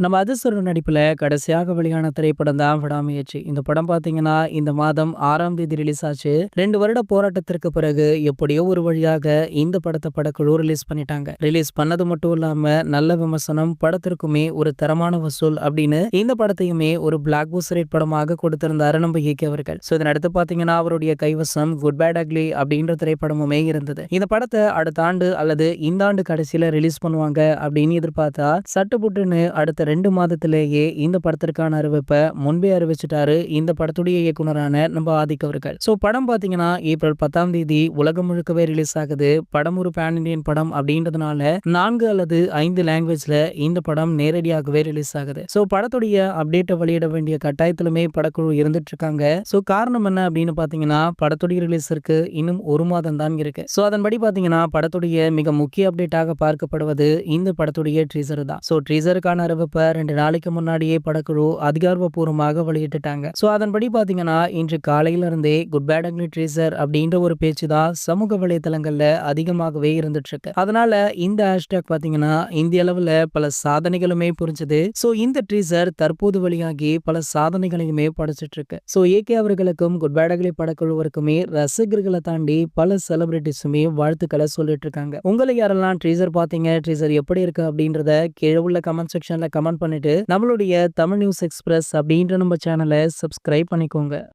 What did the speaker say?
நம்ம அதிசர நடிப்புல கடைசியாக வெளியான திரைப்படம் தான் விடாமுயற்சி. இந்த படம் பார்த்தீங்கன்னா, இந்த மாதம் 6ஆம் தேதி ரிலீஸ் ஆச்சு. 2 வருட போராட்டத்திற்கு பிறகு எப்படியோ ஒரு வழியாக இந்த படத்த படக்குழு ரிலீஸ் பண்ணிட்டாங்க. ரிலீஸ் பண்ணது மட்டும் இல்லாம நல்ல விமர்சனம், படத்திற்குமே ஒரு தரமான வசூல் அப்படின்னு இந்த படத்தையுமே ஒரு பிளாக் பஸ்டர் ஹிட் படமாக கொடுத்திருந்தாரு நம்ம இயக்கி அவர்கள். இதனடுத்து பார்த்தீங்கன்னா, அவருடைய கைவசம் குட் பேட் அக்லி அப்படின்ற திரைப்படமுமே இருந்தது. இந்த படத்தை அடுத்த ஆண்டு அல்லது இந்த ஆண்டு கடைசியில ரிலீஸ் பண்ணுவாங்க அப்படின்னு எதிர்பார்த்தா சட்டுப்புட்டுன்னு அடுத்த 2 மாதத்திலேயே இந்த படத்திற்கான அறிவிப்பை முன்பே அறிவிச்சிட்டாரு இந்த படத்துடைய இயக்குனரான நம்ம ஆதிக் அவர்கள். படம் பாத்தீங்கன்னா ஏப்ரல் 10ஆம் தேதி உலகம் முழுக்கவே ரிலீஸ் ஆகுது. படம் ஒரு பேன் இண்டியன் படம் அப்படின்றதுனால 4 அல்லது 5 லாங்குவேஜ்ல இந்த படம் நேரடியாகவே ரிலீஸ் ஆகுது. படத்துடைய அப்டேட்டை வெளியிட வேண்டிய கட்டாயத்திலுமே படக்குழு இருந்துட்டு இருக்காங்க. காரணம் என்ன அப்படின்னு பாத்தீங்கன்னா, படத்துடைய ரிலீஸிற்கு இன்னும் 1 மாதம் தான் இருக்கு. அதன்படி பாத்தீங்கன்னா படத்துடைய மிக முக்கிய அப்டேட்டாக பார்க்கப்படுவது இந்த படத்துடைய ட்ரீசர் தான். ட்ரீசருக்கான அறிவிப்பை 2 நாளைக்கு முன்னாடியே படக்குழு அதிகாரப்பூர்வமாக வெளியிட்டுட்டாங்க. அதன்படி பாத்தீங்கன்னா இன்று காலையில இருந்தே குட் பேட் அக்லி ட்ரீசர் அப்படின்ற ஒரு பேச்சு தான் சமூக வலைதளங்கள்ல அதிகமாகவே இருந்துட்டு இருக்கு. அதனால இந்த ஹேஷ்டாக் பாத்தீங்கன்னா இந்திய அளவுல பல சாதனைகளுமே புரிஞ்சது. இந்த ட்ரீசர் தற்போது வெளியாகி பல சாதனைகளையுமே படைச்சிட்டு இருக்கு. ஏகே அவர்களுக்கும் குட் பேட் அக்லி படக்குழுவிற்குமே ரசிகர்களை தாண்டி பல செலிபிரிட்டிஸுமே வாழ்த்துக்களை சொல்லிட்டு இருக்காங்க. உங்களை யாரெல்லாம் ட்ரீசர் பாத்தீங்க, ட்ரீசர் எப்படி இருக்கு அப்படின்றத கீழே உள்ள கமெண்ட் செக்ஷன்ல கமெண்ட் பண்ணிட்டு நம்மளுடைய தமிழ் நியூஸ் எக்ஸ்பிரஸ் அப்படின்ற நம்ம சேனலை சப்ஸ்கிரைப் பண்ணிக்கோங்க.